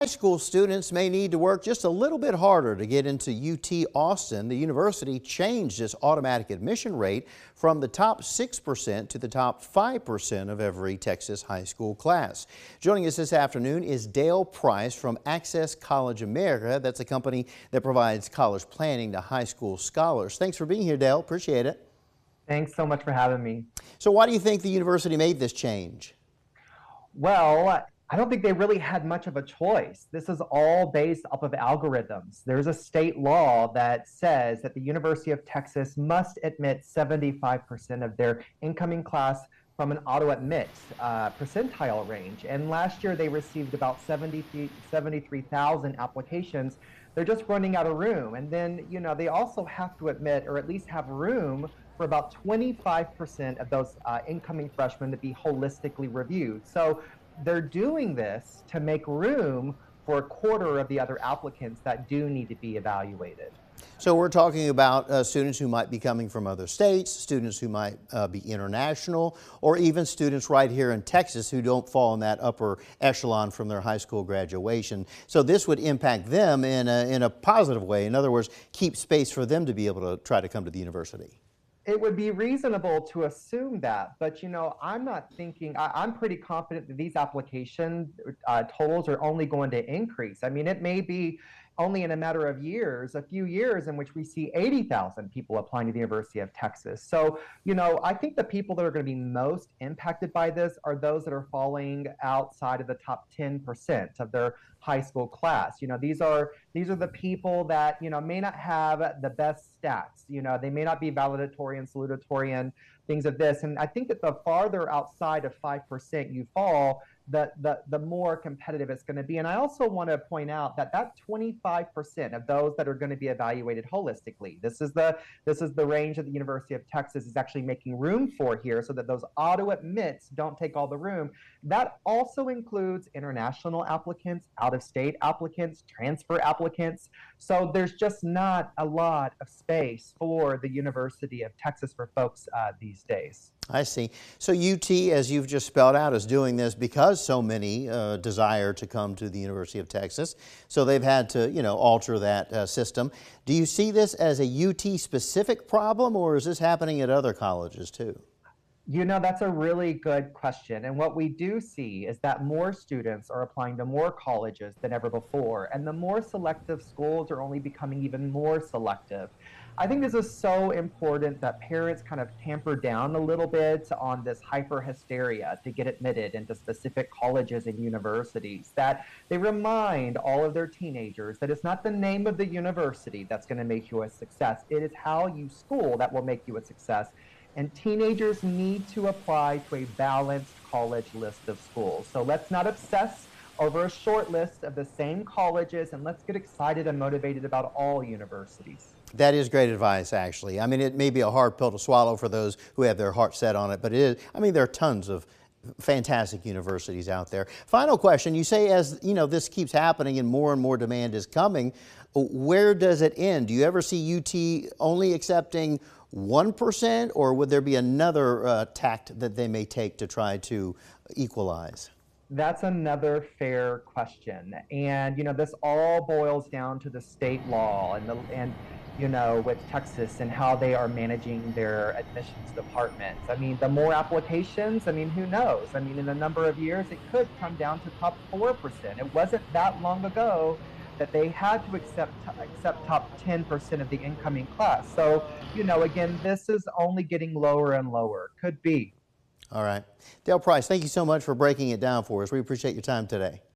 High school students may need to work just a little bit harder to get into UT Austin. The university changed its automatic admission rate from the top 6% to the top 5% of every Texas high school class. Joining us this afternoon is Dale Price from Access College America. That's a company that provides college planning to high school scholars. Thanks for being here, Dale. Appreciate it. Thanks so much for having me. So why do you think the university made this change? Well, I don't think they really had much of a choice. This is all based off of algorithms. There's a state law that says that the University of Texas must admit 75% of their incoming class from an auto-admit percentile range. And last year they received about 73,000 applications. They're just running out of room. And then, they also have to admit, or at least have room for about 25% of those incoming freshmen to be holistically reviewed. So they're doing this to make room for a quarter of the other applicants that do need to be evaluated. So we're talking about students who might be coming from other states, students who might be international, or even students right here in Texas who don't fall in that upper echelon from their high school graduation. So this would impact them in a positive way. In other words, keep space for them to be able to try to come to the university. It would be reasonable to assume that, but I'm not thinking, I'm pretty confident that these application totals are only going to increase. I mean, it may be only in a matter of years, a few years, in which we see 80,000 people applying to the University of Texas. So, I think the people that are going to be most impacted by this are those that are falling outside of the top 10% of their high school class. These are the people that, may not have the best stats. They may not be valedictorian, salutatorian, things of this. And I think that the farther outside of 5% you fall, the more competitive it's going to be. And I also want to point out that 25% of those that are going to be evaluated holistically, this is the range that the University of Texas is actually making room for here, so that those auto admits don't take all the room. That also includes international applicants, out-of-state applicants, transfer applicants. So there's just not a lot of space for the University of Texas for folks these days. I see. So UT, as you've just spelled out, is doing this because so many desire to come to the University of Texas. So they've had to, alter that system. Do you see this as a UT specific problem, or is this happening at other colleges too? That's a really good question. And what we do see is that more students are applying to more colleges than ever before. And the more selective schools are only becoming even more selective. I think this is so important that parents kind of tamper down a little bit on this hyper hysteria to get admitted into specific colleges and universities, that they remind all of their teenagers that it's not the name of the university that's going to make you a success. It is how you school that will make you a success. And teenagers need to apply to a balanced college list of schools. So let's not obsess over a short list of the same colleges, and let's get excited and motivated about all universities. That is great advice, actually. I mean, it may be a hard pill to swallow for those who have their heart set on it, but it is. I mean, there are tons of fantastic universities out there. Final question, you say as this keeps happening and more demand is coming, where does it end? Do you ever see UT only accepting 1%, or would there be another tact that they may take to try to equalize? That's another fair question. And, this all boils down to the state law and with Texas and how they are managing their admissions departments. I mean, the more applications, who knows? In a number of years, it could come down to top 4%. It wasn't that long ago that they had to accept top 10% of the incoming class. So, again, this is only getting lower and lower. Could be. All right. Dale Price, thank you so much for breaking it down for us. We appreciate your time today.